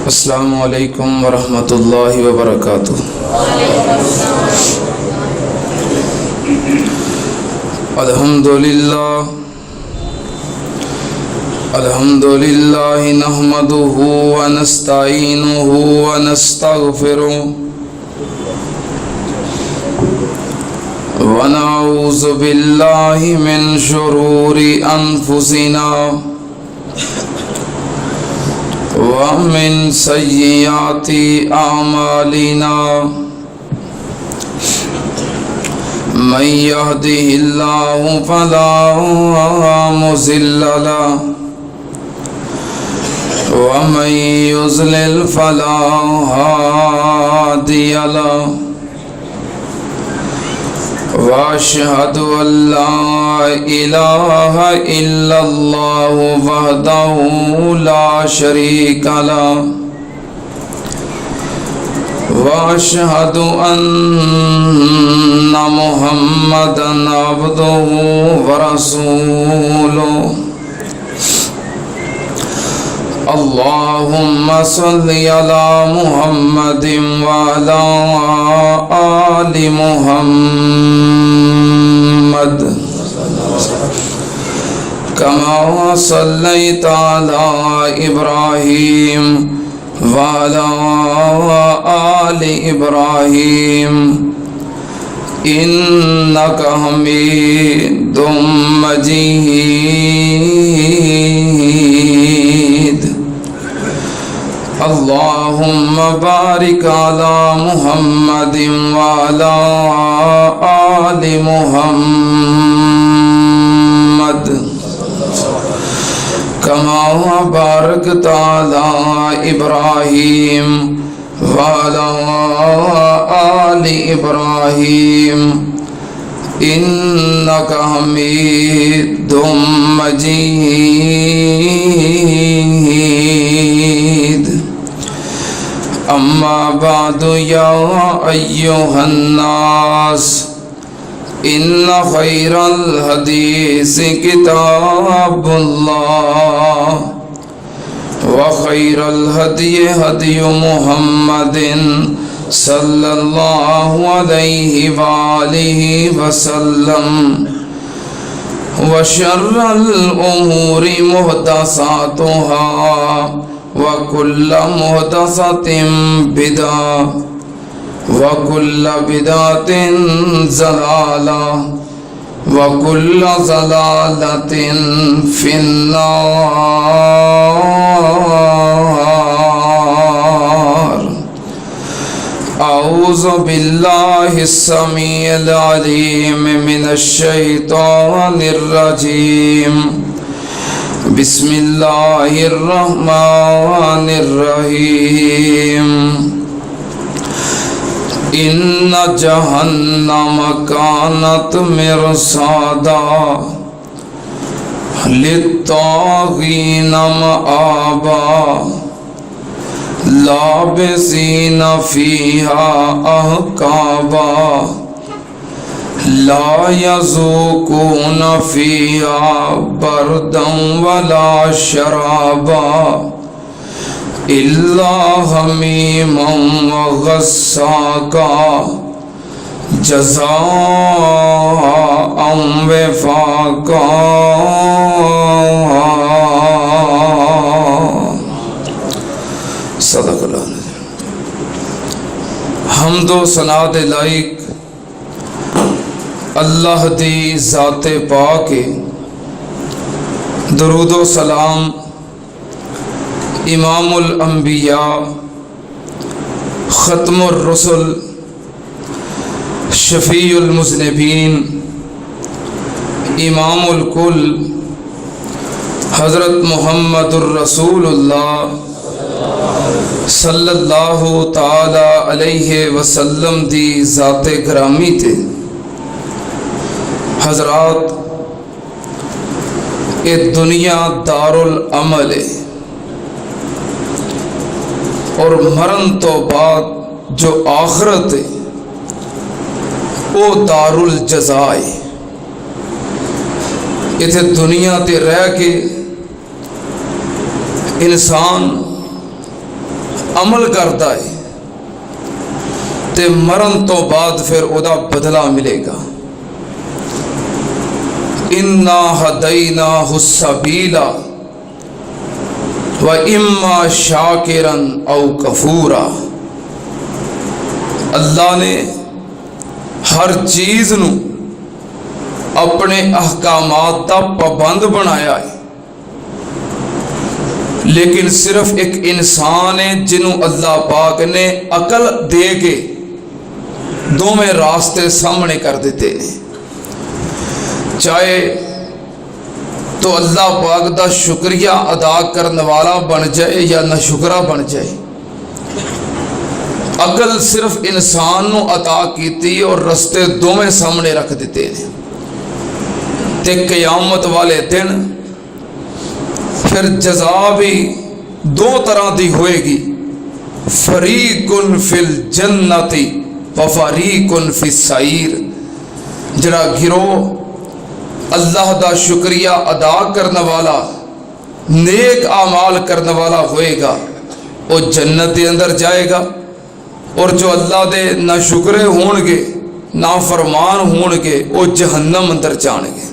अस्सलामु अलैकुम वरहमतुल्लाहि वबरकातुहू। अल्हम्दुलिल्लाह नहमदुहु व नस्तईनुहु व नस्तगफिरुहु व नऊज़ु बिल्लाहि मिन शुरूरि अनफुसिना व मिन सय्यिआति अमालिना। मन यहदिहिल्लाहु फला मुज़िल्ल लहु व मन युज़लिल फला हादिय लहु। व अशहदु अल्ला इलाहा इल्लल्लाहु वहदहु ला शरीका लहु व अशहदु अन्ना मुहम्मदन अब्दुहु व रसूलुहु। अल्लाहुम्मा सल्लि अला मुहम्मदिन व अला आलि मुहम्मद कमा सल्लैता अला इब्राहीम व अला आलि इब्राहीम इन्नका हमीदुम मजीद। अल्लाहुम्मा बारिक अला मुहम्मदिन व अला आलि मुहम्मद कमा बारकता अला इब्राहीम व अला आलि इब्राहीम इन्नका हमीदुम मजीद। अम्मा बादु या अय्युहन नास इन्ना खैरल हदीस किताबुल्लाह व खैरल हदी हदी मुहम्मदिन सल्लल्लाहु अलैहि व आलिहि वसल्लम व शर्रल उमूरि मुहदसातुहा व कुल्लु मुहदसतिन बिदअह व कुल्लु बिदअतिन ज़लाला व कुल्लु ज़लालतिन फिन्नार। औज़ु बिल्लाहिस समीइल अलीम मिनश शैतानिर रजीम। बिस्मिल्लाहिर रहमानिर रहीम। इन्ना जहन्नम कानत मिरसादा लित्तागीन मआबा लाबिसीन फीहा अहकाबा ला यज़ूकून फीहा बरदन वला शराबा इल्ला हमीमन व गस्साका जज़ाअन विफाका। सदक़ल्लाह। हम्दो सनात लाइक अल्लाह दी ज़ाते पाक दरूदो सलाम इमामुल अंबिया ख़त्मुर रसूल शफ़ीउल मुज़निबीन इमामुल कुल हज़रत मुहम्मदुर रसूलुल्लाह सल्लल्लाहु ताला अलैहि वसल्लम दी ज़ाते ग्रामी थे। हज़रात ये दुनिया दारुल अमल है और मरण तो बाद जो आखिरत है वो दारुल जज़ा है। इत्थे दुनिया ते रह के इंसान अमल करता है तो मरण तो बाद फिर उदा बदला मिलेगा। इन्ना हदैना हुस्सबीला व इम्मा शाकिरन औ कफूरा। अल्लाह ने हर चीज़ नू अपने अहकामात का पाबंद बनाया है, लेकिन सिर्फ एक इंसान है जिन्हों अल्लाह पाक ने अकल दे के दोवें रास्ते सामने कर देते हैं। चाहे तो अल्लाह पाक का शुक्रिया अदा करने वाला बन जाए या नाशुकरा बन जाए। अकल सिर्फ इंसान नू अता की और रस्ते दोवें सामने रख दिते हैं। ते क़यामत वाले दिन फिर जजा भी दो तरह की होएगी, फरीकुन फिल जन्नति व फरीकुन फिस सईर। जरा गिरोह अल्लाह का शुक्रिया अदा करने वाला, नेक आमाल करने वाला होएगा, वो जन्नत के अंदर जाएगा, और जो अल्लाह दे ना शुक्रे होणगे ना फरमान होणगे वो जहन्नम अंदर जाणगे।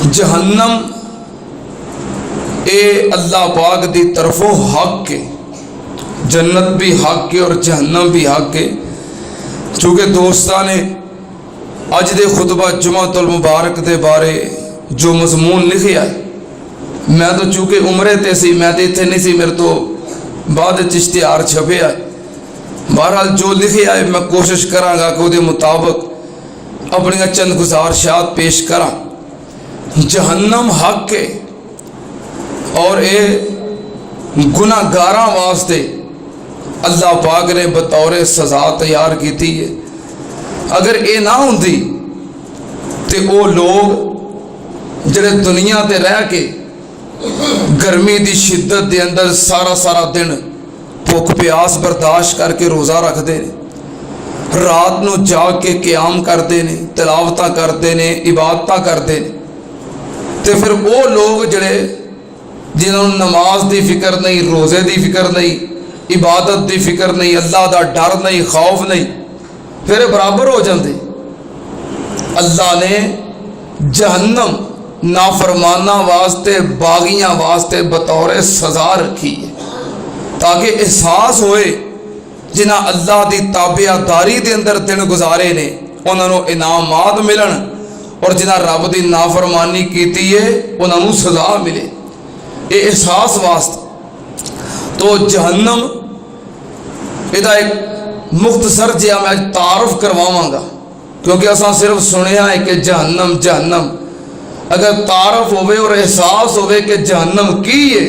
जहन्नम ए अल्लाह पाक दी तरफों हक के, जन्नत भी हक के और जहन्नम भी हक के। चूँकि दोस्तां ने अज दे खुतबा जुमातुल मुबारक दे बारे जो मजमून लिखे है, मैं तो चूँकि उमरे ते सी, मैं तो इत्थे नहीं सी, मेरे तो बाद इश्तिहार छपे है। बहरहाल जो लिखे है मैं कोशिश करांगा कि उसके मुताबिक अपनी चंद गुजारिशात पेश करा। जहन्नम हक है और ये गुनाहगारां वास्ते अल्लाह पाक ने बतौर सज़ा तैयार की है। अगर ये ना होंदी तो वो लोग जिहड़े दुनिया ते रह के गर्मी की शिद्दत के अंदर सारा सारा दिन भुख प्यास बर्दाश्त करके रोज़ा रखते हैं, रात को जाग के क्याम करते हैं, तिलावतां करते हैं, इबादतां करते हैं, तो फिर वो लोग जिहड़े जिन्होंने नमाज की फिक्र नहीं, रोज़े की फिक्र नहीं, इबादत की फिक्र नहीं, अल्लाह का डर नहीं, खौफ नहीं, फिर बराबर हो जाते। अल्लाह ने जहन्नम नाफरमाना वास्ते, बागियां वास्ते बतौर सज़ा रखी है, ताकि एहसास होए जिन्हें अल्लाह की ताबियादारी के अंदर दिन गुजारे ने उन्होंने इनामात मिलन, और जिन्हें रब की नाफरमानी की है उन्होंने सज़ा मिले, ये एहसास वास्ते। तो जहन्नम इहदा एक मुख्तसर जिहा मैं तारुफ करवावांगा, क्योंकि असां सिर्फ सुनिया है कि जहन्नम जहन्नम। अगर तारफ होवे और एहसास होवे कि जहन्नम की है,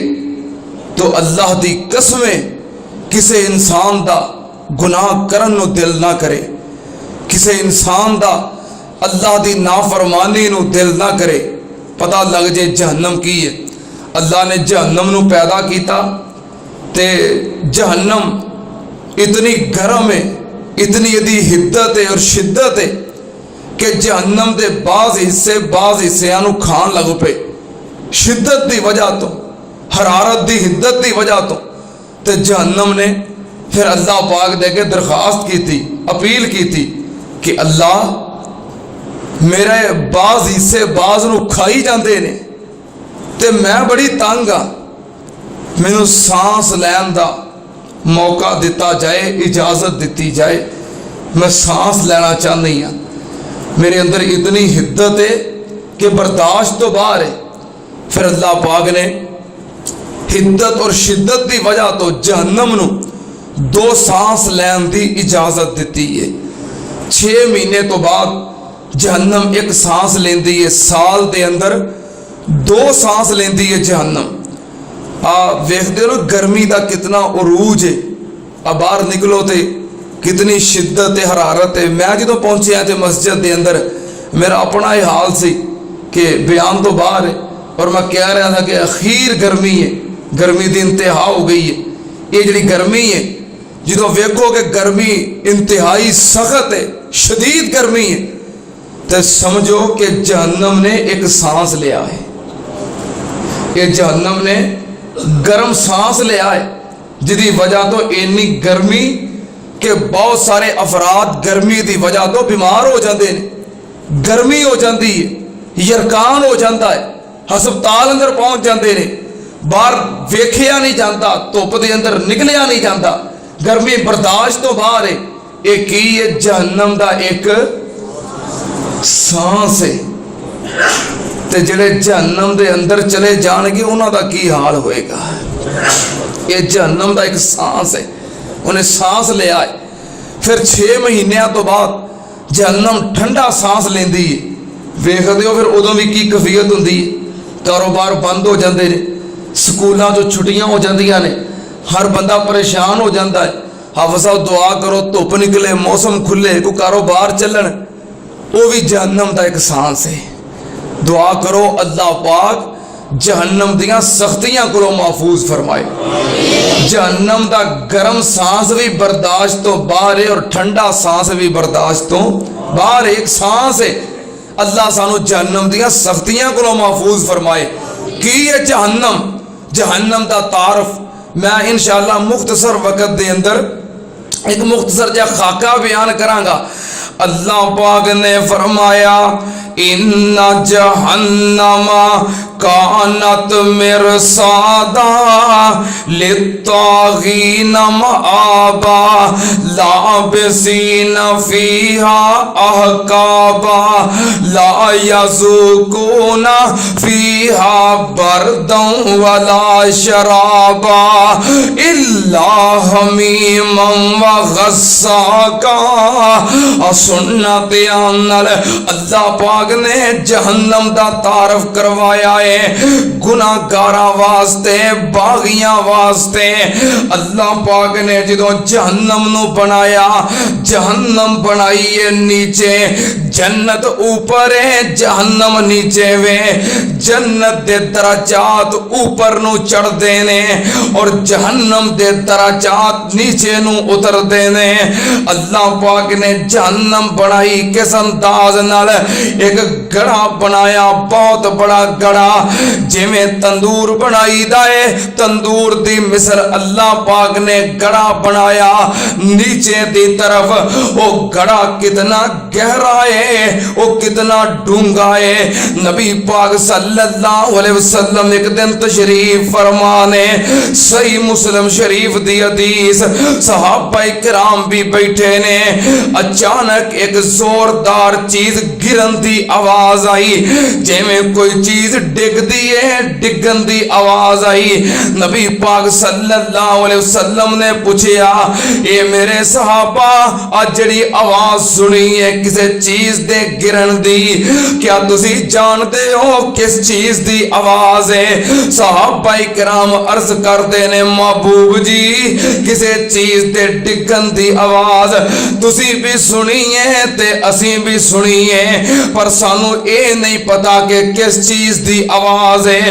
तो अल्लाह की कसमें किसी इंसान का गुनाह करन नूं दिल ना करे, किसी इंसान का अल्लाह की नाफरमानी नूं दिल ना करे, पता लग जाए जहन्नम की है। अल्लाह ने जहन्नम नूं पैदा किया ते जहन्नम इतनी गर्म है, इतनी यदी हिद्दत है और शिद्दत है कि जहन्नम के बाज़ हिस्सियां नूं खान लग पे, शिद्दत की वजह तो, हरारत की हिद्दत की वजह तो जहन्नम ने फिर अल्लाह पाक दे के दरखास्त की थी, अपील की थी कि अल्लाह मेरे बाज़ हिस्से बाज़ नूं खाई जाते ने ते मैं बड़ी तंग हाँ, मैनू सांस लैन का मौका दिता जाए, इजाज़त दी जाए, मैं सांस लेना चाहती हाँ, मेरे अंदर इतनी हिद्दत है कि बर्दाश्त तो बाहर है। फिर अल्लाह पाक ने हिद्दत और शिद्दत की वजह तो जहन्नम नूं 2 सांस लैन की इजाज़त दी है। 6 महीने तो बाद जहन्नम 1 सांस लेंदी है, साल के अंदर 2 सांस लेंदी है जहन्नम। वेखते हो गर्मी का कितना उरूज है, अब बाहर निकलो तो कितनी शिद्दत है, हरारत है। मैं जो पहुंचे थे मस्जिद के अंदर, मेरा अपना ही हाल सी कि बयान तो बाहर है, और मैं कह रहा था कि अखीर गर्मी है, गर्मी की इंतहा हो गई है। ये जी गर्मी है, जो वेखो कि गर्मी इंतहाई सख्त है, शदीद गर्मी है, तो समझो कि जहन्नम ने 1 सांस लिया है। ये जहन्नम ने गर्म सांस लिया है, जिदी वजह तो इन्नी गर्मी कि बहुत सारे अफराद गर्मी की वजह तो बीमार हो जाते हैं। गर्मी हो जाती है, यरकान हो जाता है, हस्पताल अंदर पहुंच जाते हैं, बाहर वेखिया नहीं जाता, धुप के अंदर निकलिया नहीं जाता, गर्मी बर्दाश्त तो बाहर है। एक ही है जहन्नम का एक सांस है। ते जिहड़े जहन्नम के अंदर चले जाणगे उन्हां दा की हाल होएगा। ये जहन्नम का एक सांस है, उन्हें सांस लिया है। फिर 6 महीनों तो बाद जहन्नम ठंडा सांस लेंदी है। वेखदे हो फिर उदों भी की कफीयत हुंदी है। कारोबार बंद हो जाते हैं, स्कूलों तो छुट्टियां हो जांदियां ने, हर बंदा परेशान हो जाता है। हाफिज़ साहब दुआ करो धुप निकले, मौसम खुले, कोई कारोबार चलन, वो भी जहन्नम का एक सांस है। दुआ करो अल्लाह पाक जहन्नम दियां सख्तियां को महफूज फरमाए। जहन्नम का गर्म सांस भी बर्दाश्त तो बाहर है और ठंडा सांस भी बर्दाश्त तो बाहर। एक सांस है। अल्लाह सानू जहन्नम दियां सख्तियां को महफूज फरमाए। की है जहन्नम? जहन्नम का तारफ मैं इंशाअल्लाह मुख्तसर वक्त दे अंदर एक मुख्तसर जा खाका बयान करांगा। अल्लाह पाक ने फरमाया इन्ना जहन्नमा कानत मिरसादा लित्तागीन मआबा लाबिसीन फीहा अहकाबा ला यज़ूकून फीहा बरदन वला शराबा इल्ला हमीमन व गस्साका। सुन्नत अमल अल्लाह पाक ने जहन्नम का तारफ करवाया है गुनाहगारां वास्ते, बागियां वास्ते। अल्लाह पाक ने जो जहन्नम नू बनाया, जहन्नम बनाई है नीचे, जन्नत ऊपर है, जहन्नम नीचे वे। जन्नत दे दराजात ऊपर नू चढ़ते ने और जहन्नम दे दराजात नीचे नू उतरते ने। अल्लाह पाक ने जहन्नम बनाई किस अंदाज नाल, एक गड़ा बनाया, बहुत बड़ा गड़ा, जिमें तंदूर बनाई दाए, तंदूर दी मिसल अल्लाह पाक ने गड़ा बनाया। नीचे दी तरफ वो गड़ा कितना गहरा है, वो कितना डूंगा है। नबी पाक सल्लल्लाहु अलैहि वसल्लम एक दिन तशरीफ फरमाने, सही मुस्लिम शरीफ दी हदीस, सहाबाए किराम भी बैठे ने। अचानक एक जोरदार चीज गिरन दी आवाज आई, जिमें कोई चीज डिगदी है, डिगन दी आवाज आई। नबी पाक सल्लल्लाहु अलैहि वसल्लम ने पूछा, ये मेरे सहाबा आज जड़ी आवाज सुनी है किसी चीज दे गिरन दी, क्या तुसी जानते हो किस चीज दी आवाज है? सहाबाए किराम अर्ज करते ने, महबूब जी किसी चीज दे डिगन दी आवाज तुसी भी सुनी है ते असी भी सुनी है, पर सानू ये नहीं पता कि किस चीज दी आवाज है।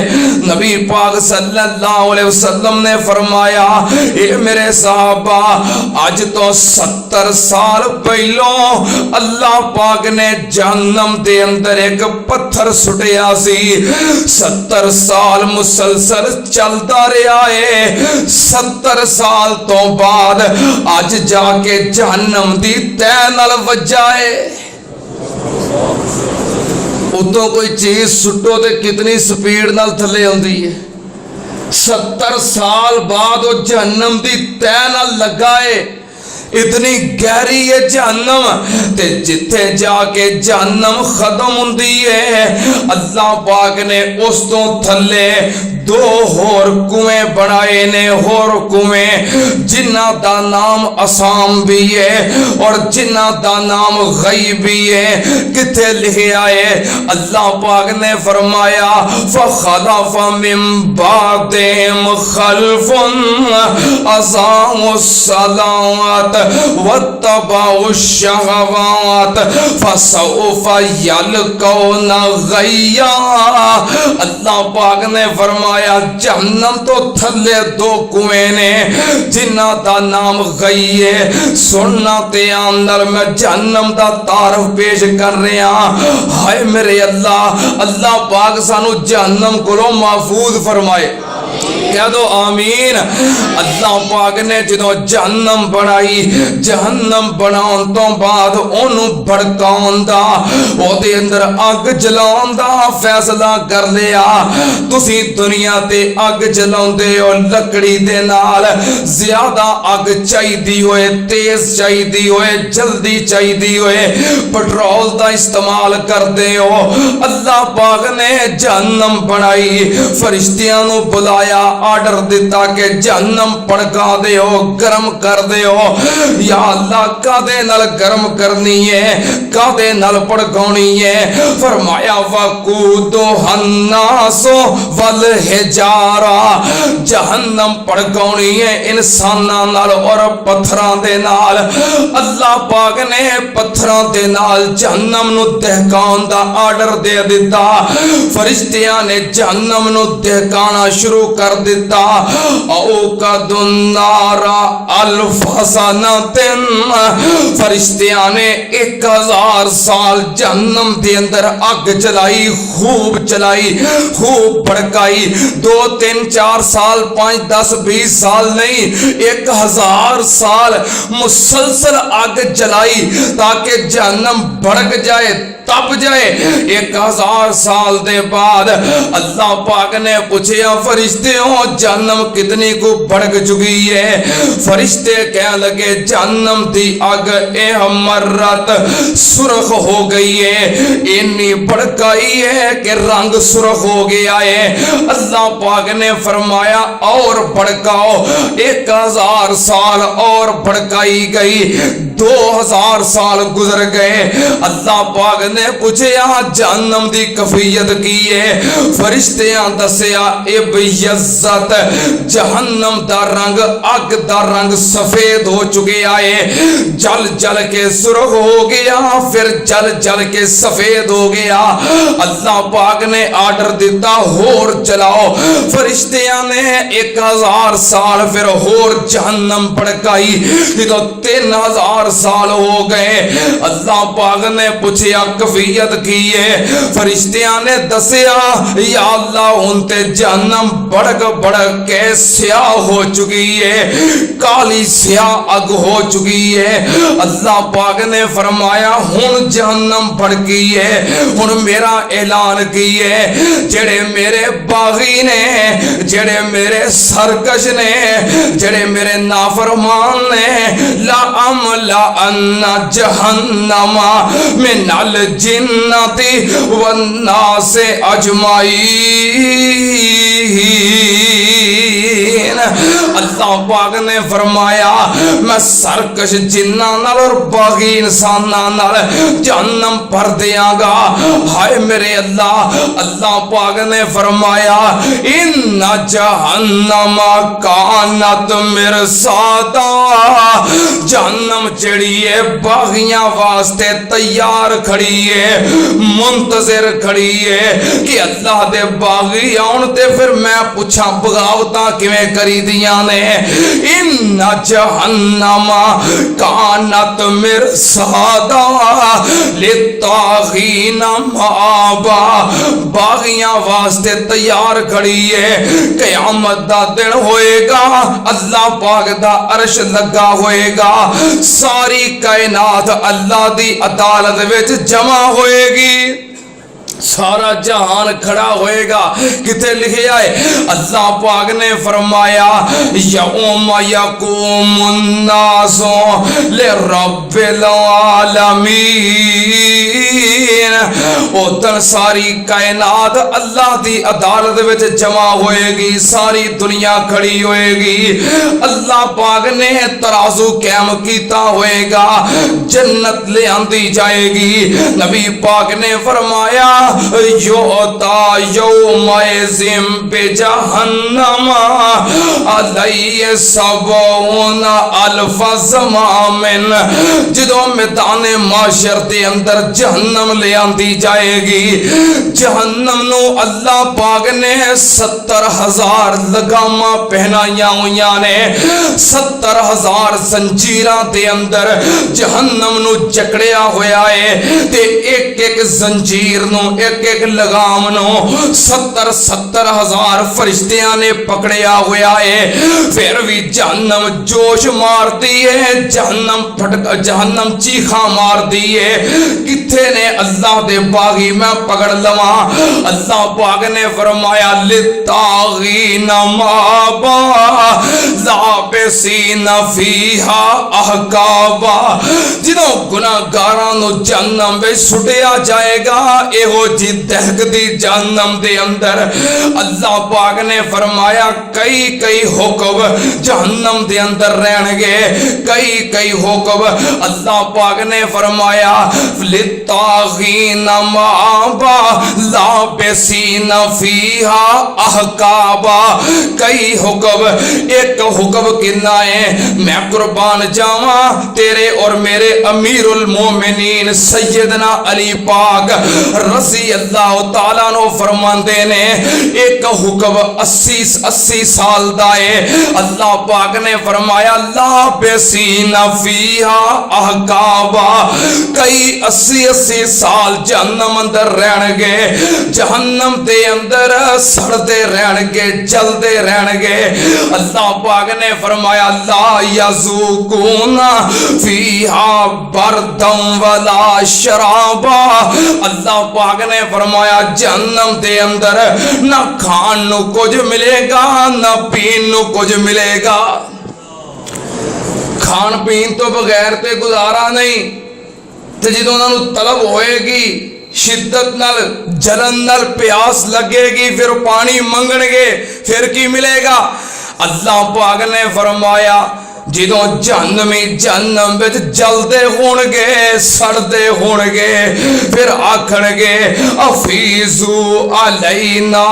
नबी पाक सल्लल्लाहु अलैहि वसल्लम ने फरमाया, ये मेरे साहबा आज तो 70 साल पहलों अल्लाह पाक ने जहन्नम दे अंदर एक पत्थर सुटिया सी। 70 साल मुसलसल चलता रहा है। 70 साल तो बाद आज जाके जहन्नम दी तैं नाल वज्जा है। उतों कोई चीज सुटो तो कितनी स्पीड नाल थले आउंदी है। 70 साल बाद वो जहन्नम दी तैं नाल लगा है। इतनी गहरी है जहन्नम, ते जिथे जाके जहन्नम खत्म हुंदी है, अल्लाह पाक ने उस तो थले 2 होर कुएं बनाए ने, होर कुएं जिन्ना दा नाम असाम भी है और जिन्ना दा नाम गई भी है। किथे लिखा है, अल्लाह पाक ने फरमाया, फखलफ मिन बादिहिम खल्फुन अज़ाउस सलात वत्तबउ शहवात फसौफ यलकौना गय्या। अल्लाह पाक ने फरमाया, जहन्नम तो थले 2 कुएं ने जिन्ना दा नाम गई है। सुनना ते अंदर मैं जहन्नम दा तारफ पेश कर रहा। हाय मेरे अल्लाह, अल्लाह पाक सानू जहन्नम को महफूज फरमाए। कह दो आमीन। अल्लाह पाक ने जो जहन्नम बनाई, जहन्नम बनाने तो बाद ओनू भड़काउण दा, ओदे अंदर अग जलाउण दा फैसला कर लिया। तुसी दुनिया ते अग जलाउंदे हो लकड़ी दे नाल, ज्यादा अग चाहिदी होए, तेज चाहिदी होए, जल्दी चाहिदी होए, पेट्रोल दा इस्तेमाल करदे हो। अल्लाह पाक ने जहन्नम बनाई, फरिश्तियां नू बुलाया, आर्डर दिता कि जहन्नम भड़का दे हो, गर्म कर दे हो। या अल्लाह कादे नाल गर्म करनी है, कादे नाल भड़काउणी है? फरमाया वकूदो हन्नासो वल हिजारा, जहन्नम भड़काउणी है इंसानां नाल और पत्थरां दे नाल। अल्लाह पाक ने पत्थरां दे नाल जहन्नम नू दहकाउण दा आर्डर दे दिता। फरिश्तियां ने जहन्नम नू दहकाना शुरू कर दिता। औकदुन्नारा अल्फसनतिन, फरिश्तियां ने 1000 साल जहन्नम दे अंदर अग चलाई, खूब चलाई, खूब भड़काई। 2 3 4 साल 5 10 20 साल नहीं, 1000 साल मुसलसल अग जलाई ताकि जहन्नम भड़क जाए, तप जाए। 1000 साल दे बाद अल्लाह पाक ने पूछा फरिश्तियों जहन्नम कितनी को भड़क चुकी है? फरिश्ते कह लगे जहन्नम दी अग एह मर्रत सुर्ख हो गई है, इन्नी भड़काई है कि रंग सुर्ख हो गया है। अल्लाह पाक ने फरमाया और भड़काओ। 1000 साल और भड़काई गई, 2000 साल गुजर गए। अल्लाह पाक ने पूछया जहन्नम दी कफियत की है? फरिश्तियां दसिया इब यज्जत, जहन्नम दा रंग, अग दा रंग सफेद हो चुका है, जल जल के सुर्ख हो गया, फिर जल जल के सफेद हो गया। अल्लाह पाक ने आर्डर दिता होर जलाओ। फरिश्तियां ने 1000 साल फिर होर जहन्नम भड़काई, जो 3000 साल हो गए। अल्लाह पाक ने पूछया कफियत की है? फरिश्तियां ने दसिया या अल्लाह हुन ते जहन्नम भड़क भड़क के स्याह हो चुकी है, काली स्याह अग हो चुकी है। अल्लाह पाक ने फरमाया हुन जहन्नम भड़की है, हुन मेरा ऐलान की है, जेड़े मेरे बागी ने, जेड़े मेरे सरकश ने, जेड़े मेरे नाफरमान ने, ला अमला अन्ना जहन्नमा मिनल जिन्नति वन्नासे अजमाईन। अल्लाह पाक ने फरमाया मैं सरकश जिन्ना नाल और बागी इंसानां नाल जहन्नम भर दियांगा। हाय मेरे अल्लाह। अल्लाह पाक ने फरमाया इन्ना जहन्नमा कानत मिरसादा, जहन्नम जड़ी है बागियां वास्ते तैयार खड़ी है, मुंतजिर खड़ी है कि अल्लाह दे बागी आउण ते फिर मैं पूछा बगावतां किवें करी दियां ने। इन्ना जहन्नमा कानत मिरसादा लित्तागीना माबा, बागियां वास्ते तैयार खड़ी है। क़यामत दा दिन होएगा, अल्लाह पाक दा अर्श लगा होएगा, सारी कायनात अल्लाह दी अदालत विच जमा होएगी, सारा जहान खड़ा होएगा। किथे लिखे आए? अल्लाह पाक ने फरमाया यौम यक़ूमुन नासु लिरब्बिल आलमीन, उधर सारी कायनात अल्लाह दी अदालत विच जमा होएगी, सारी दुनिया खड़ी होएगी। अल्लाह पाक ने तराजू कायम कीता होएगा, जन्नत ले आंदी जाएगी। नबी पाक ने फरमाया योता यौमइज़िम बिजहन्नमा अलैहि सबऊन अल्फ ज़मामिन, जदों मैदान माशर दे अंदर जहन्नम ले आंदी जाएगी। जहन्नम नू अल्लाह पाक ने 70,000 लगामा पहनाइया हुई ने, 70,000 जंजीरां दे अंदर जहन्नम नू जकड़िया होया है ते एक एक जंजीर नू एक एक लगाम नो 70 हजार फरिश्तियां ने पकड़िया हुआ है, फिर भी जहन्नम जोश मारती है, जहन्नम चीखा मारती है, किथे ने अल्लाह दे बागी मैं पकड़ लवा। अल्लाह पाक ने फरमाया लितागीन माबा लाबिसीन फीहा अहकाबा, जिदों गुनाहगारां नूं जहन्नम विच सुटिया जाएगा, एहो जी दहकदी जहन्नम दे अंदर अल्लाह पाक ने फरमाया कई कई हुक्म जहन्नम दे अंदर रहणगे, कई कई हुक्म अल्लाह पाक ने फरमाया लितागीन माबा लाबिसीन फीहा अहकाबा, कई हुक्म, एक हुक्म किन्ना है, मैं कुर्बान जावा तेरे और मेरे अमीरुल मोमिनीन सैयदना अली पाक रज़ी अल्लाह तआला नो फरमांदे ने एक हुक्म 80 साल दा है। अल्लाह पाक ने फरमाया लाबिसीन फीहा अहकाबा, कई 80 साल जहन्नम अंदर रहणगे, जहन्नम दे अंदर सड़ते रहणगे, जलते रहणगे। अल्लाह पाक ने फरमाया ला यज़ूकूना फीहा बरदम वला शराबा, अल्लाह पाक ने फरमाया जहन्नम दे अंदर ना खान नू कुछ मिलेगा ना पीन नू कुछ मिलेगा। खान पीन तो बगैर ते गुजारा नहीं, ते जदों उन्हां नू तलब होएगी, शिद्दत नाल जलन नाल प्यास लगेगी, फिर पानी मंगणगे, फिर की मिलेगा। अल्लाह पाक ने फरमाया जिदों जहन्नमी जहन्नम विच जलदे होणगे, सड़दे होणगे, फिर आखणगे अफीजू अलैना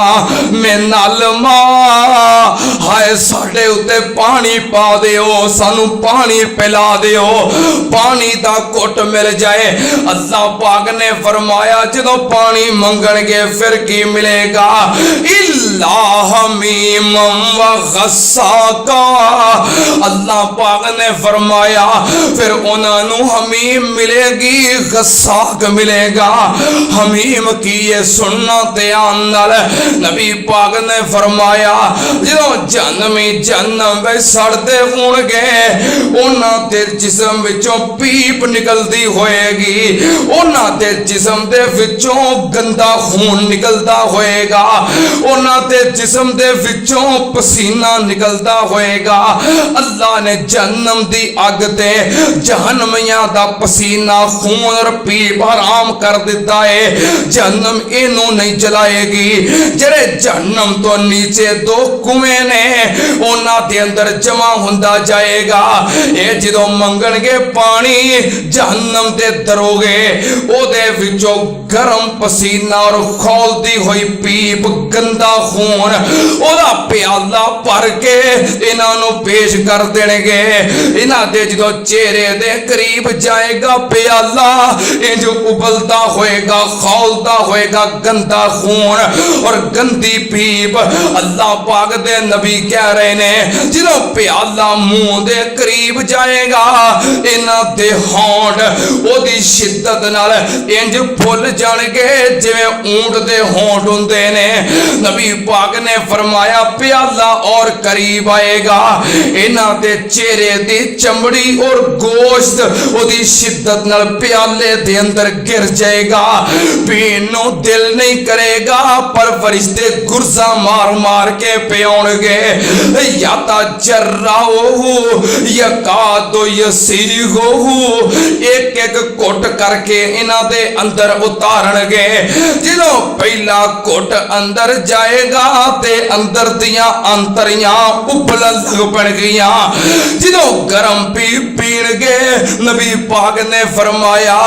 मिनल मा, हाय साडे उत्ते पानी पा दिओ, सानू पानी पिला दिओ, पानी दा घुट मिल जाए। अल्लाह पाक ने फरमाया जदों पानी मंगणगे फिर की मिलेगा इल्ला हमीमम व गस्साका, अल्लाह पाक ने फरमाया फिर उन्होंने हमीम मिलेगी, गस्साक मिलेगा। हमीम की ये सुनना ध्यान नाल नबी पाक ने फरमाया जो जहन्नमी जहन्नम में सड़ते होणगे, उन्हां दे जिस्म विचों पीप निकलती होएगी, उन्हां दे जिस्म दे विचों गंदा खून निकलता होएगा, उन्हां दे जिस्म दे विचों पसीना निकलता होएगा। अल्लाह ने जहन्नम दी अग ते जहन्नमियां दा पसीना खून और पीप हराम कर दिता है, जहन्नम इनू नहीं जलाएगी। जेड़े जहन्नम तो नीचे दो कुएं ने उन्हां दे अंदर जमा हुंदा जाएगा, ये जदों मंगणगे पानी जहन्नम दे दरोगे ओदे विचों गरम पसीना और खौलदी हुई पीप गंदा खून ओदा प्याला भर के इन्हां नू पेश कर देणगे। इन्हां दे जदों चेहरे दे करीब जाएगा प्याला इंज उबलता होएगा, खौलता होएगा गंदा खून और गंदी पीप। अल्लाह पाक दे नबी कह रहे ने जदों प्याला मुंह दे करीब जाएगा इन्हां दे होंठ ओदी शिद्दत नाल इंज फुल जाणगे जिवें ऊंट दे होंठ हुंदे ने। नबी पाक ने फरमाया प्याला और करीब आएगा, इन्हां दे चेहरे दी चमड़ी और गोश्त ओदी शिद्दत नाल प्याले दे अंदर गिर जाएगा, पीण नू दिल नहीं करेगा, पर फरिश्ते गुरजा मार मार के पियाउणगे। या ता जर्राहू यकादो यसीगहू, एक एक घुट करके इन्हां दे अंदर उतारनगे। जदों पहला घुट अंदर जाएगा ते अंदर दियां अंतरियां उबलण लग पणगियां। जदों गरम पीणगे नबी पाक ने फरमाया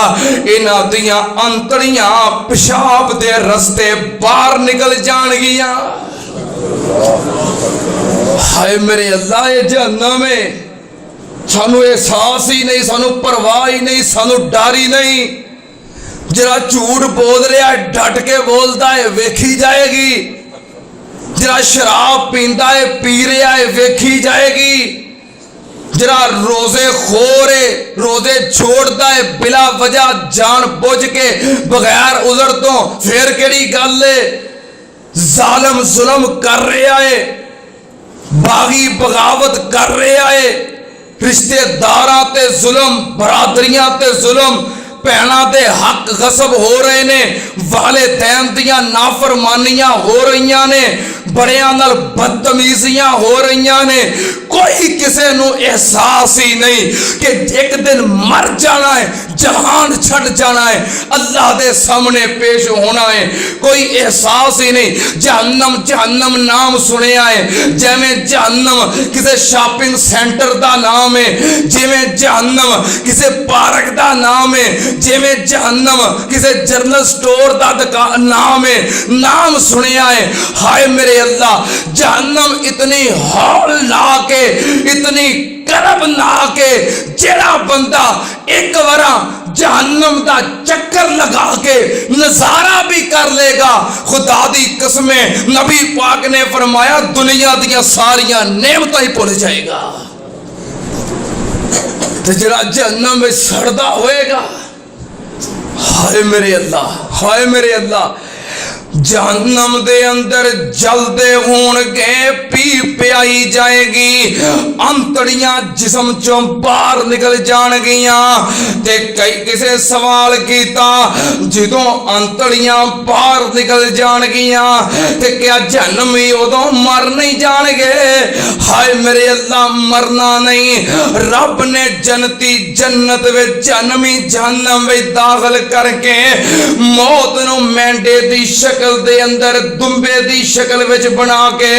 इन्हां दियां अंतरियां पेशाब दे रस्ते बाहर निकल जाणगियां। हाय मेरे अल्लाह, ये जहन्नम है, सानू एहसास ही नहीं, सानू परवाह ही नहीं, सानू डर ही नहीं। जरा झूठ बोल रहा है डट के बोलता है वेखी जाएगी, जरा शराब पींदा है पी रहा है वेखी जाएगी, जरा रोजे खोरे रोजे छोड़ता है बिला वजह जान बुझ के बगैर उजर तो फिर केड़ी गल है। जालिम जुल्म कर रहा है, बागी बगावत कर रहा है, रिश्तेदारां ते जुल्म, बरादरियां ते जुल्म, भैणां दे हक गसब हो रहे ने, वालिदैन दियां नाफरमानियां हो रही ने, बड़ियां नाल बदतमीजियां हो रही ने। कोई किसी नूं एहसास ही नहीं कि एक दिन मर जाना है, जहान छड़ जाना है, अल्लाह दे सामने पेश होना है। कोई एहसास ही नहीं। जहन्नम जहन्नम नाम सुनिया है, जिवें जहन्नम किसी शॉपिंग सेंटर का नाम है, जिवें जहन्नम किसी पार्क का नाम है, जिवें जहन्नम किसी जनरल स्टोर का नाम है, नाम सुनिया है। हाय मेरे अल्लाह, जहन्नम इतनी हौल ला के, इतनी करब ला के, जेड़ा बंदा एक बार जहन्नम का चक्कर लगा के नजारा भी कर लेगा, खुदा दी कसमें नबी पाक ने फरमाया दुनिया दियां सारियां नेमतां ही भुल जाएगा। तो जरा जहन्नम में सड़दा होएगा, हाय मेरे अल्लाह, हाय मेरे अल्लाह, जहन्नम दे अंदर जलदे होणगे, पी पियाई जाएगी, अंतड़ियां जिस्म चों बाहर निकल जाणगियां। ते कई किसे सवाल कीता, जदों अंतड़ियां बाहर निकल जाणगियां ते क्या जहन्नमी उदों मर नहीं जाणगे? हाय मेरे अल्लाह, मरना नहीं। रब ने जन्नती जन्नत विच, जहन्नमी जहन्नम विच दाखिल करके मौत नूं मेंढे दी शक्ल दे अंदर, दुंबे दी शक्ल विच बना के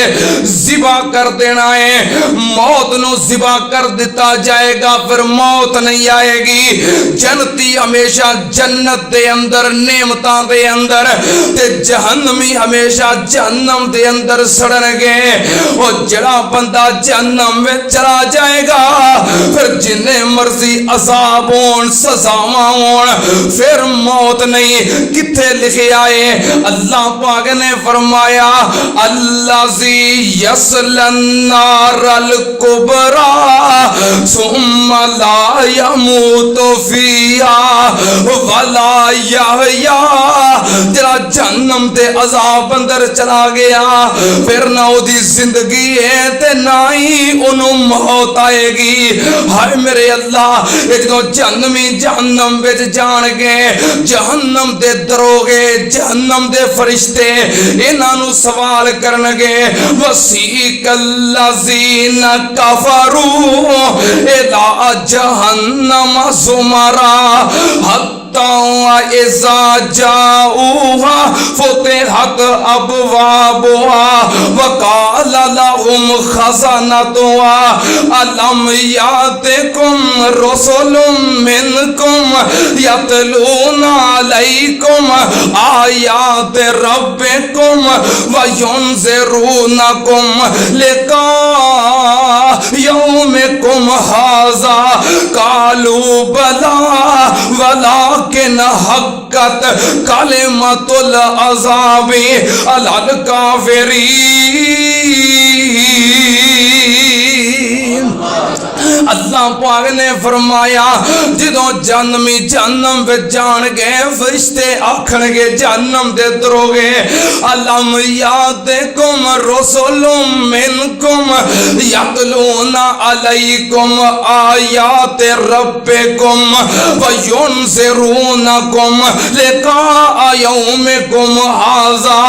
ज़िबा कर देना है। मौत नूं ज़िबा कर दिता जाएगा, फिर मौत नहीं आएगी। जन्नती हमेशा जन्नत दे अंदर, नेमतां दे अंदर, ते जहन्नमी हमेशा जहन्नम दे अंदर सड़नगे। और जड़ा बंदा जहन्नम में चला जाएगा, फिर जिन्ने मर्जी अज़ाब होण, सज़ावां होण, फिर मौत नहीं। किथे लिखे आए, अल्लाह पाक ने फरमाया अल्लाज़ी यसलन नारल कुबरा सुम्मा ला यमूतु फीहा वला यहया। जरा जहन्नम दे अज़ाब अंदर चला गया, फिर ना ओदी जिंदगी है ते ना ही ओनू मौत आएगी। हाय मेरे अल्लाह, जो जहन्नमी जहन्नम विच जाणगे, जहन्नम दे दरोगे, जहन्नम दे फरिश्ते इन्हां सवाल करनगे, वसीकल्लज़ीना कफरू इला जहन्नम ज़ुमरा इज़ा जाऊहा फुतिहत अबवाबुहा वक़ाल लहुम खज़नतुहा अलम यातिकुम रुसुलुम मिनकुम यतलूना अलैकुम आयात रब्बिकुम व युनज़िरूनकुम लिका यौमिकुम हाज़ा कालू बला वलाकिन हक्कत कलिमतुल अज़ाबी अलल काफिरीन। अल्लाह पाक ने फरमाया जदों जहन्नमी जहन्नम विच जाणगे, फरिश्ते आखणगे जहन्नम दे दरोगे, अलम यातिकुम रुसुलुम मिनकुम यतलूना अलैकुम आयात रब्बिकुम व युनज़िरूनकुम लिका यौमिकुम हाज़ा।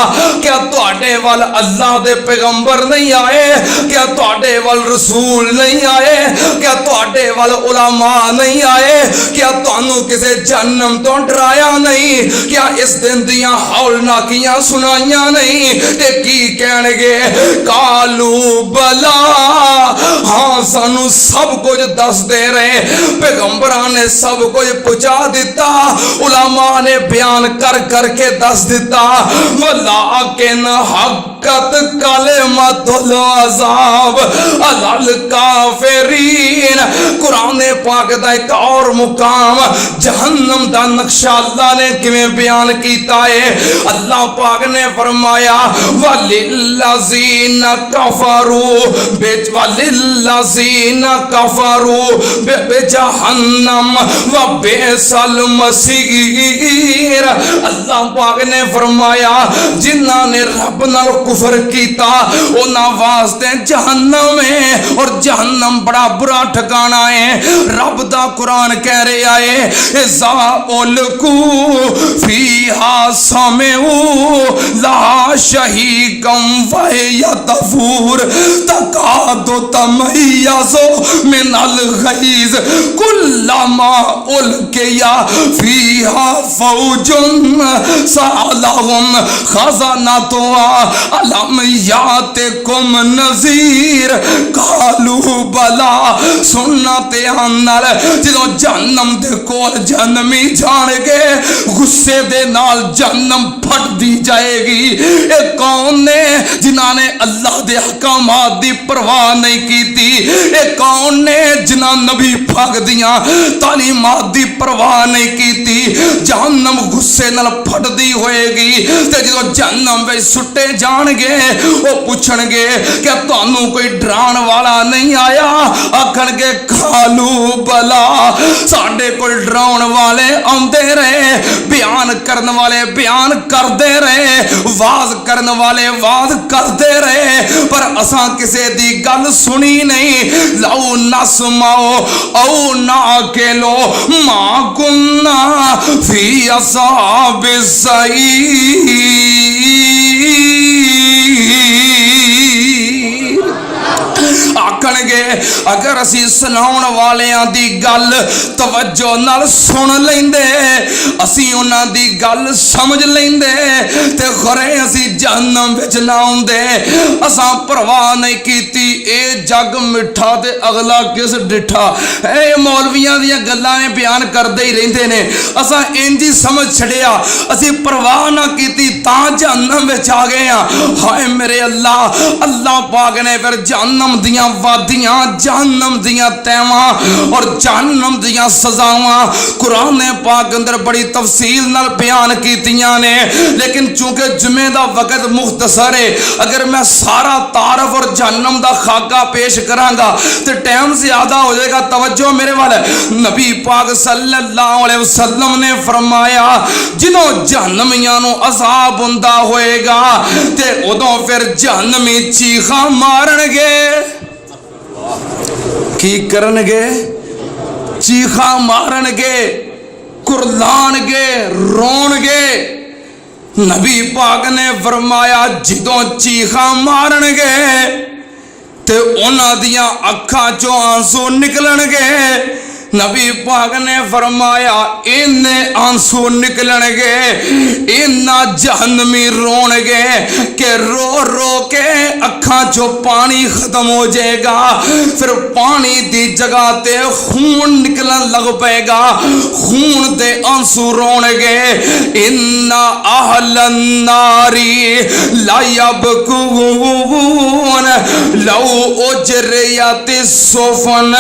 क्या तुहाडे वल अल्लाह दे पैगंबर नहीं आए? क्या तुहाडे वल रसूल नहीं आए? क्या तुहाडे वाल उलमा नहीं आए? क्या तुहानू किसी जहन्नम तो डराया नहीं? क्या इस दिन दियां हौलनाकियां सुनाइयां नहीं? ते की कहणगे? कालू बला, हाँ सानू सब कुछ दस दे रहे, पैगंबरां ने सब कुछ पहुंचा दिता, उलमा ने बयान कर करके दस दिता। वलाकिन हक्कत कलिमतुल अज़ाब अलल काफिरीन। कुरान पाक दा एक और मुकाम जहन्नम दा नक्शा अल्लाह ने किवें बयान कीता है। अल्लाह पाक ने फरमाया वलिल्लज़ीना कफरू लज़ीना कफ़रू बिजहन्नम व बिसल मसीर। अल्लाह पाक ने फरमाया जिन्हां ने रब नाल कुफर कीता उन्हां वास्ते जहन्नम है और जहन्नम बड़ा बुरा ठिकाना है। रब दा कुरान कह रहा है इज़ा उल्कू फीहा समिऊ ला शहीकम वयतफूर तकादु तमय्यज़ु मिनल गैज़ कुल्लमा उल्किया फीहा फौजुन सअलहुम खज़नतुहा अलम यातिकुम नज़ीर कालू बला। सुनना ते आनल जदों जहन्नम दे कोल जहन्नमी जाणगे गुस्से दे नाल जहन्नम फट दी जाएगी। ये कौन ने जिन्हां ने अल्लाह दे हकामात दी परवाह नहीं कीती? ये कौन ने जिन्हां नबी पाक दियां तालीमात दी परवाह नहीं कीती? जहन्नम गुस्से नाल फटदी होएगी ते जदों जहन्नम विच सुट्टे जाणगे वो पुछणगे कि तुहानू कोई डराण वाला नहीं आया? आखणगे खालू बला साडे कोल डराउण वाले आउंदे रहे, बयान करन वाले बयान करते रहे, वाज करन वाले वाज करते रहे, पर असां किसे दी गल सुनी नहीं। लौ नस्माओ औ ना केलो मा कुन्ना फी अस्हाबिस सईर। आखणगे अगर असी सुनाउण वालियां दी गल तवज्जो नाल सुन लेंदे, असी उन्हां दी गल समझ लेंदे ते खरे असी जहन्नम विच ना आउंदे। असां परवाह नहीं कीती ए जग मिठा ते अगला किस डिठा। ए मौलवियां दियां गल्लां में बयान करदे ही रहिंदे ने, असां इंज ही समझ छड़िया, असी परवाह ना कीती तां जहन्नम विच आ गए हां। हाय मेरे अल्लाह, अल्लाह पाक ने फिर जहन्नम दियां वादियां, जहन्नम दियां तैवां और जहन्नम दियां सजावां कुरान पाक अंदर बड़ी तफसील नाल बयान कीतियां ने। लेकिन चूंकि जुमे दा वक्त मुख्तसर है, अगर मैं सारा तारफ और जहन्नम दा खाका पेश करांगा तो टाइम ज्यादा हो जाएगा। तवज्जो मेरे वाल, नबी पाक सल्लल्लाहु अलैहि वसल्लम ने फरमाया जिन्हों जहन्नमियां नूं अज़ाब हुंदा होएगा ते उदों फिर जहन्नमी चीखां मारनगे। की करनगे? चीखा मारनगे, कुरलानगे, रोणगे। नबी पाक ने फरमाया जिदों चीखा मारनगे ते उन्हां दियां अखां चों आंसू निकलणगे। नबी पाक ने फरमाया इन्ने आंसू निकलणगे, इन्ना जहन्नमी रोणगे कि रो रो के अखां चो पानी खत्म हो जाएगा। फिर पानी दी जगह ते खून निकलन लग पेगा, खून दे आंसू रोणगे। इन्ना अहलन नारी ला यबकून लौ उजरियत सुफन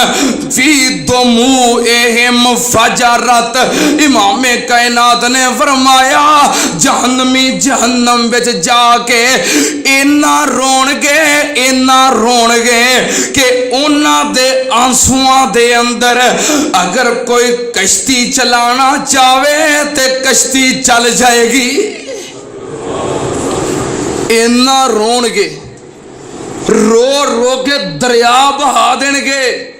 फी दुमू एहिम फजरत। इमाम कायनात ने फरमाया जहन्नमी जहन्नम विच जाके इन्ना रोणगे, इन्ना रोणगे कि उन्हां दे आंसुआं दे अंदर अगर कोई कश्ती चलाना चाहे तो कश्ती चल जाएगी। इन्ना रोणगे, रो रो के दरिया बहा देणगे।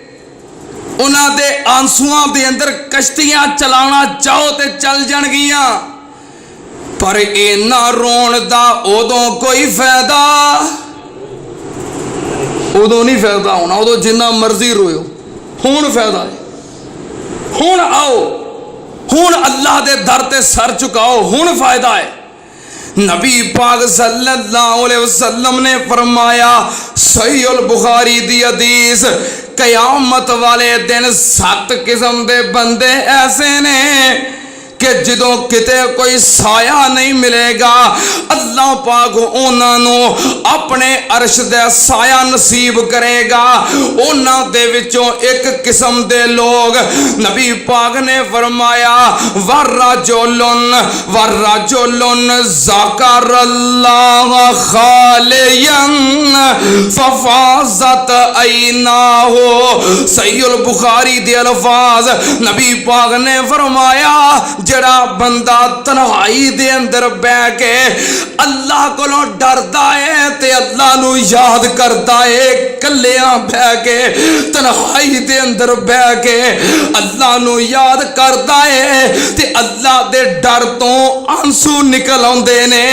उन्हां दे आंसुआं दे अंदर कश्तियां चलाना चाहो तो चल जाणगियां, पर इन्ना रोण दा उदों कोई फायदा, उदों नहीं फायदा होना। उदों जिन्ना मर्जी रोयो, हुण फायदा है। हुण आओ, हुण अल्लाह दे दर ते सर झुकाओ, हुण फायदा है। नबी पाक सल्लल्लाहु अलैहि वसल्लम ने फरमाया सहीह बुखारी दी हदीस, कयामत वाले दिन 7 किस्म दे बंदे ऐसे ने कि जदों किते कोई साया नहीं मिलेगा अल्लाह पाक उन्होंने अपने अर्श दे साया नसीब करेगा। उन्होंने दे विचों एक किस्म दे लोग नबी पाक ने फरमाया वर्राजुलन ज़करल्लाह खालियन फफाज़त ऐनाहु। सहीहुल बुखारी दे अल्फाज नबी पाक ने फरमाया जड़ा बंदा तन्हाई दे अंदर बह के अल्लाह कोलों डरदा है ते अल्लाह नू याद करदा है, कल्लियां बह के तन्हाई दे अंदर बह के अल्लाह नू याद करदा है ते अल्लाह दे डर तो आंसू निकल आउंदे ने।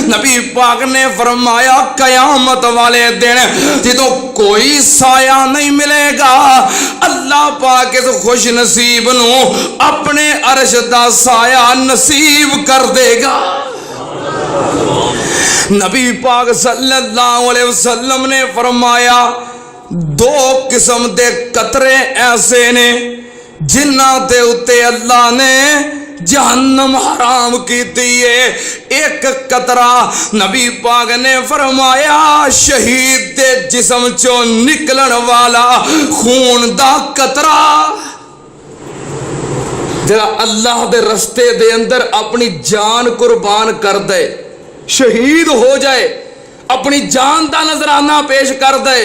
नबी पाक ने फरमाया कयामत वाले दिन जदों कोई साया नहीं मिलेगा अल्लाह पाक इस खुश नसीब नू अपने अर्श दा साया नसीब कर देगा। नबी पाक सल्लल्लाहु अलैहि वसल्लम ने फरमाया दो किस्म दे कतरे ऐसे ने जिन्हां दे उत्ते अल्लाह ने जहन्नम हराम की है। एक कतरा नबी पाक ने फरमाया शहीद दे जिस्म चो निकलन वाला खून दा कतरा जरा अल्लाह दे रस्ते दे अंदर अपनी जान कुर्बान कर दे, शहीद हो जाए, अपनी जान दा नजराना पेश कर दे।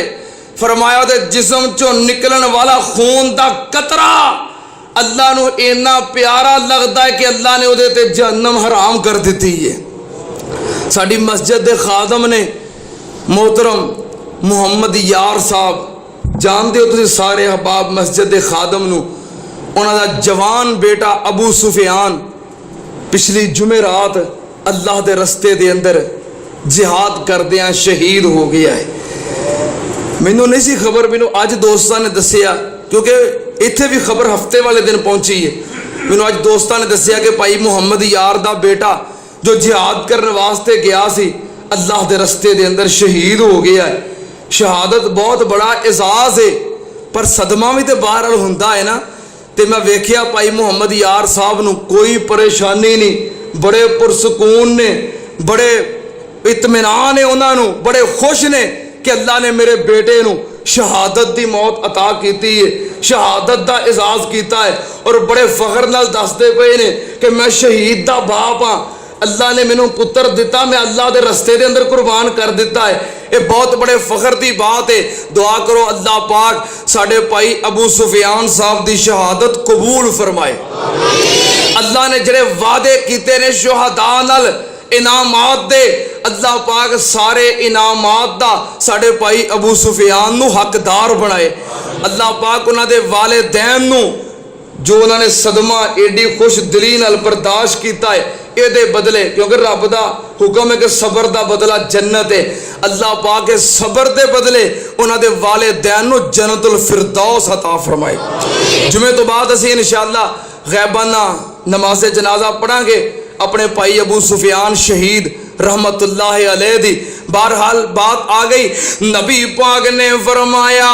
फरमाया दे जिस्म चो निकलन वाला खून दा कतरा अल्लाह नू इन्ना प्यारा लगता है कि अल्लाह ने उहदे ते जहन्नम हराम कर दी है। साडी मस्जिद दे खादम ने मोहतरम मुहम्मद यार साहब जानते हो तुसीं सारे अहबाब मस्जिद दे खादम नू, उन्हां दा जवान बेटा अबू सुफियान पिछली जुमेरात अल्लाह दे रस्ते दे अंदर जिहाद करदियां शहीद हो गया है। मैनू नहीं सी खबर, मैनू अज दोस्तां ने दसिया क्योंकि इत्थे भी खबर हफ्ते वाले दिन पहुंची है। मैनू अज दोस्तां ने दसिया कि भाई मुहम्मद यार दा बेटा जो जिहाद करने वास्ते गया सी अल्लाह दे रस्ते दे अंदर शहीद हो गया है। शहादत बहुत बड़ा एजाज है पर सदमा भी तो बहरहाल हुंदा है ना। तो मैं वेख्या भाई मुहम्मद यार साहब नू कोई परेशानी नहीं, बड़े पुरसकून ने, बड़े इत्मीनान है उन्होंने, बड़े खुश ने कि अल्लाह ने मेरे बेटे नू शहादत की मौत अता की है, शहादत का एजाज किया है और बड़े फखर नाल दसदे पे ने कि मैं शहीद दा बाप हाँ, अल्लाह ने मैनू पुत्र दिता, मैं अल्लाह के रस्ते के अंदर कुर्बान कर दिता है। ये बहुत बड़े फखर की बात है। दुआ करो अल्लाह पाक साडे भाई अबू सुफियान साहब की शहादत कबूल फरमाए। अल्लाह ने जिहड़े वादे कीते ने शुहदा नाल इनामात दे, अल्लाह पाक सारे इनामात दा साडे भाई अबू सुफियान नू हकदार बनाए। अल्लाह पाक उन्होंने वालिदैन नू जो उन्होंने सदमा एडी खुश दिली नाल बर्दाश्त किया है ये बदले, क्योंकि रब दा हुक्म है कि सबर दा बदला जन्नत है। अल्लाह पाक के सबर दे बदले उन्होंने वालिदैन नू जन्नतुल फिरदौस अता फरमाए। जुमे तो बाद असीं इंशाअल्लाह गैबाना नमाज़े जनाजा पढ़ांगे अपने भाई अबू सुफियान शहीद रहमतुल्लाह अलैह दी। बहरहाल बात आ गई, नबी पाक ने फरमाया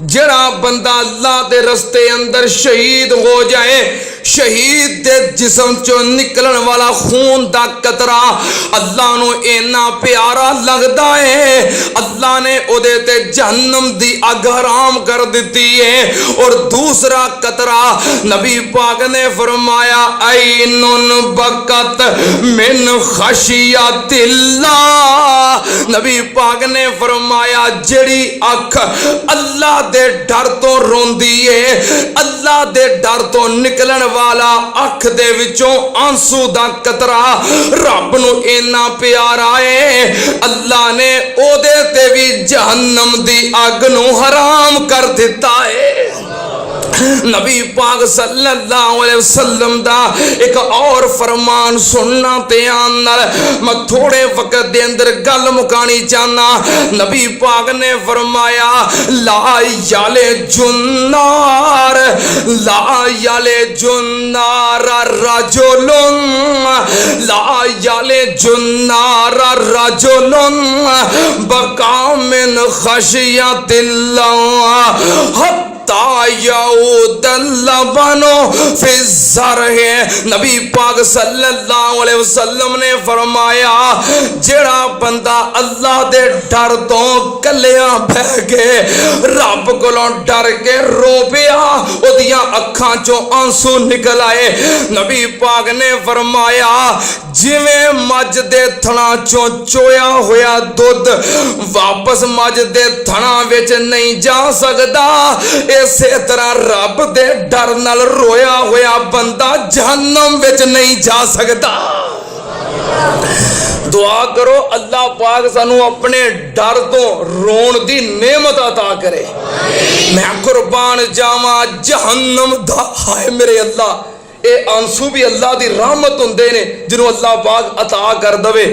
जड़ा बंदा अल्लाह के रस्ते अंदर शहीद हो जाए, शहीद दे जिस्म चो निकलन वाला खून दा कतरा अल्लाह नू इन्ना प्यारा लगता है, अल्लाह ने उहदे ते जहन्नम दी अग हराम कर दी है। और दूसरा कतरा नबी पाक ने फरमाया ऐनुन बकत मिन खशियतिल्लाह, नबी पाक ने फरमाया जड़ी अख अल्लाह दे डर तो रोंदी है, अल्लाह दे डर तो निकलन वाला अख दे विचों आंसू दा कतरा रब नू इन्ना प्यारा है, अल्लाह ने ओदे ते भी जहन्नम दी अग नू हराम कर दिता है। नबी पाक सल्लल्लाहु अलैहि वसल्लम दा एक और फरमान सुनना ते आनल मैं थोड़े वक्त दे अंदर गल मुकानी चाहना। नबी पाक ने फरमाया ला याले जुन्नार, ला याले जुन्नार रजुलुन, ला याले जुन्नार रजुलुन बका मिन खशियतिल्लाह यऊदल्लबनो फिज़्ज़र है। नबी पाक सल्लल्लाहु अलैहि वसल्लम ने फरमाया जेड़ा बंदा अल्लाह दे डर तो कलिया बह के रब कोलों डर के रो पिया ओदियां अखां चों आंसू निकल आए। नबी पाक ने फरमाया जिवें मज दे थणा चों चोया होया दुध वापस मज दे थणा विच नहीं जा सकदा, इसे तरह रब दे डर नाल रोया होया बंदा जहन्नम विच नहीं जा सकदा। दुआ करो अल्लाह पाक सानू अपने डर तो रोन दी नेमत अता करे। मैं कुर्बान जावा जहन्नम दा हाय मेरे अल्लाह, ये आंसू भी अल्लाह दी रहमत हुंदे ने जिन्हों अल्लाह पाक अता कर दवे।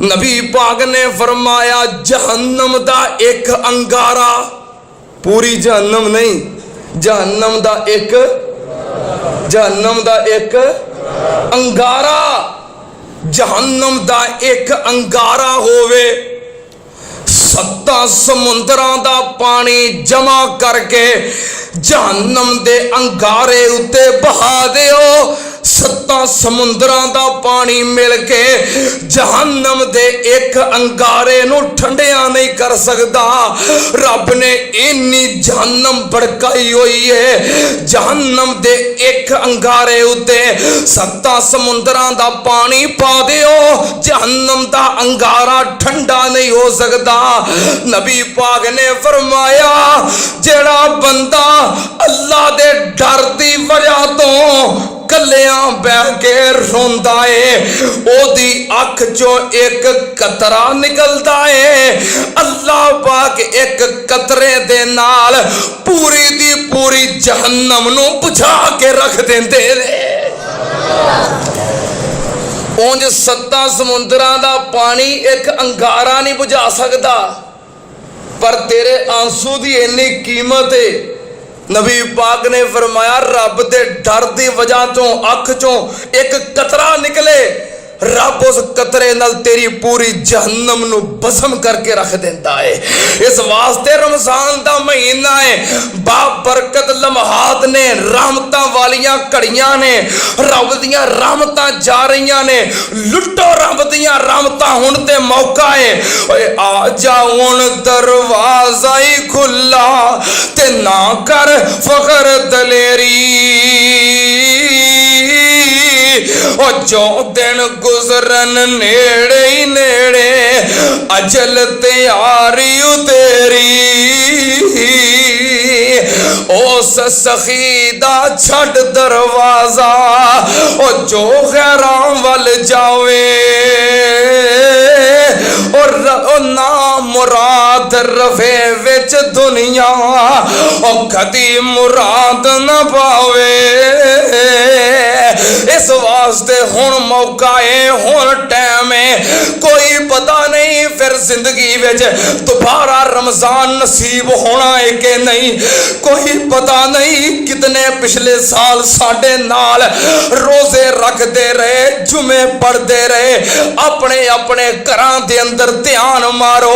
नबी पाक ने फरमाया जहन्नम दा एक अंगारा, पूरी जहन्नम नहीं, जहन्नम दा एक अंगारा, जहन्नम दा एक अंगारा होवे 7 समुंदरां दा पानी जमा करके जहन्नम दे अंगारे उत्ते बहा दिओ। 7 समुंदरां दा पानी मिल के जहन्नम दे एक अंगारे नू ठंडिया नहीं कर सकदा। रब ने इन्नी जहन्नम भड़काई हुई है, जहन्नम दे एक अंगारे उत्ते 7 समुंदरां दा पानी पा दिओ, जहन्नम दा अंगारा ठंडा नहीं हो सकदा। नबी पाक ने फरमाया जेड़ा बंदा अल्लाह दे डर दी वजह तो कलिया बह के रोंदा है ओदी अख चो एक कतरा निकलदा है, अल्लाह पाक एक कतरे दे नाल पूरी दी पूरी जहन्नम नू बुझा के रख देंदे ने। उंज 7 समुंदरां दा पानी एक अंगारा नहीं बुझा सकदा, पर तेरे आंसू दी इन्नी कीमत है। नबी पाक ने फरमाया रब दे डर दी वजह तो अख चों एक कतरा निकले, रब उस कतरे नाल तेरी पूरी जहन्नम नू भस्म करके रख देता है। इस वास्ते रमजान दा महीना है, बाबरकत लम्हात ने, रहमतां वालियां घड़ियां ने, रब दियां रहमतां जा रही ने। लुटो रब दियां रहमतां, हुण ते मौका है। ओए आ जा हुण दरवाजा ही खुला ते ना कर फखर दलेरी, और जो दिन गुजरन नेड़े ही नेड़े अजल तैयारी तेरी, उस सखीदा छड़ दरवाजा और जो गैरां वल जावे, और ना मुराद रफे विच दुनिया और कदी मुराद न पावे। इस वास्ते हुण मौका है, हुण टाइम है, कोई पता नहीं फिर जिंदगी विच दोबारा रमजान नसीब होना है कि नहीं, कोई पता नहीं। कितने पिछले साल साडे नाल रोजे रखते रहे, जुमे पढ़ते रहे, अपने अपने घरां दे अंदर ध्यान मारो,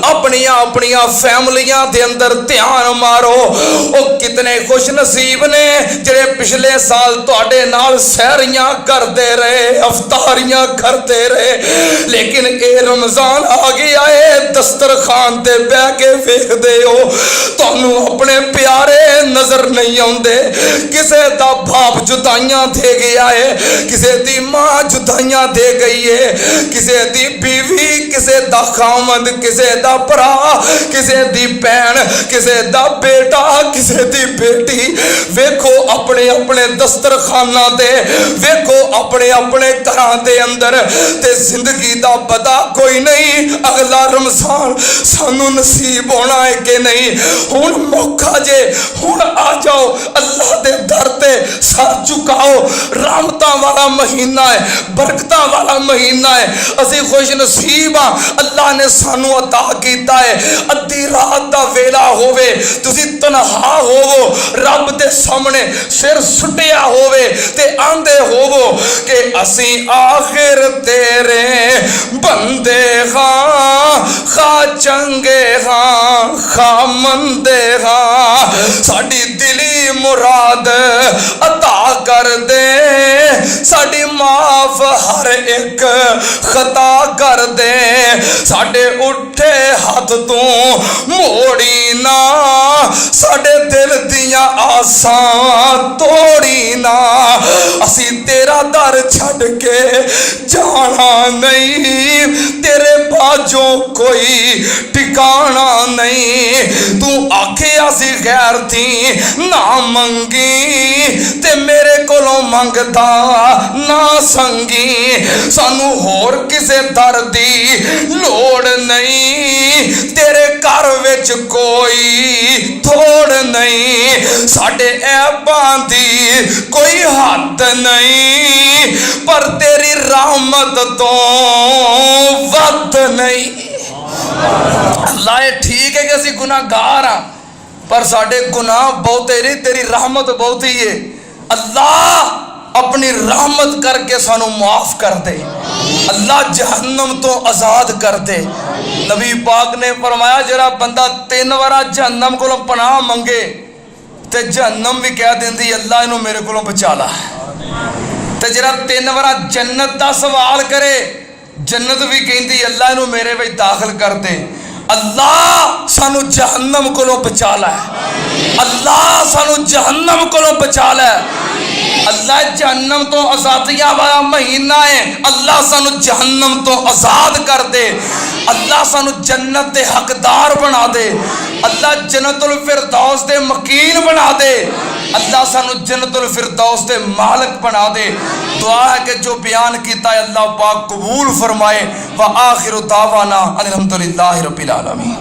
अपनिया अपनिया फैमिलियां दे अंदर ध्यान मारो। ओ कितने खुश नसीब ने जिहड़े पिछले साल तुहाडे नाल सहरियां करते रहे, अफतारियां करते रहे, लेकिन ये रमजान आ गया है, दस्तरखान ते बह के वेखदे हो, तुहानू अपने प्यारे नजर नहीं आउंदे। किसे दा बाप जुदाइयां दे गया है, किसे दी मां जुदाइयां दे गई है, किसे दी बीवी, किसे दा खामंद, किसे दा भरा, किसे दी भैन, किसे दा बेटा, किसे दी बेटी। वेखो अपने अपने दस्तरखाना दे, वेखो अपने अपने घरां दे अंदर, ते जिंदगी दा पता कोई नहीं अगला रमजान सानू नसीब होना है कि नहीं। हुण मौका जे, हुण आ जाओ, अल्लाह दे दर ते सर झुकाओ। रहमतां वाला महीना है, बरकतां वाला महीना है, असीं खुश नसीब हाँ, अल्लाह ने सानू अता कीता है। अद्धी रात दा वेला होवे, तुसीं तनहा होवो, रब दे सामने सिर सुटिया होवे ते आंदे होवो कि असीं आखिर तेरे बंदे हाँ, खा चंगे हाँ, खा मंदे हाँ। साडी मुराद अता कर दे, साडी माफ हर एक खता कर दे, साडे उठे हाथ तू मोड़ी ना, साडे दिल दियां आसां तोड़ी ना, असी तेरा दर छड़ के जाना नहीं, तेरे बाजों कोई ठिकाना नहीं, तू आखिया सी गैर थी ना मंगी, ते मेरे कोलों मंगदा ना संगी, सानू होर किसे दर दी लोड़ नहीं, तेरे घर विच कोई थोड़ नहीं, साडे ऐबां दी कोई हद नहीं, पर तेरी रहमत तो वध नहीं। अल्लाह ठीक है कि असी गुनाहगार हाँ, पर साडे गुनाह बहुते नहीं, तेरी रहमत बहुत ही है। अल्लाह अपनी रहमत करके सानू माफ कर दे, अल्लाह जहन्नम तो आजाद कर दे। नबी पाक ने फरमाया जरा बंदा 3 बार जहन्नम को पनाह मंगे ते जहन्नम भी कह देंदी अल्लाह इनू मेरे को बचा ला, ते जरा 3 बार जन्नत का सवाल करे जन्नत भी कहती अल्लाह इनू मेरे विच दाखिल कर दे। अल्लाह सानू जहन्नम को बचा ला, अल्लाह सानू जहन्नम को बचा ला। अल्लाह जहन्नम तो आजादियां वाला महीना है, अल्लाह सानू जहन्नम तो आजाद कर दे, अल्लाह सानू जन्नत के हकदार बना दे, अल्लाह जन्नतुल फिरदौस दे मकीन बना दे, अल्लाह सानू जन्नतुल फिरदौस दे मालिक बना दे। दुआ है कि जो बयान किया अल्लाह पाक कबूल फरमाए। व आखिरु दावाना अल्हम्दुलिल्लाहि रब्बिल आलमीन।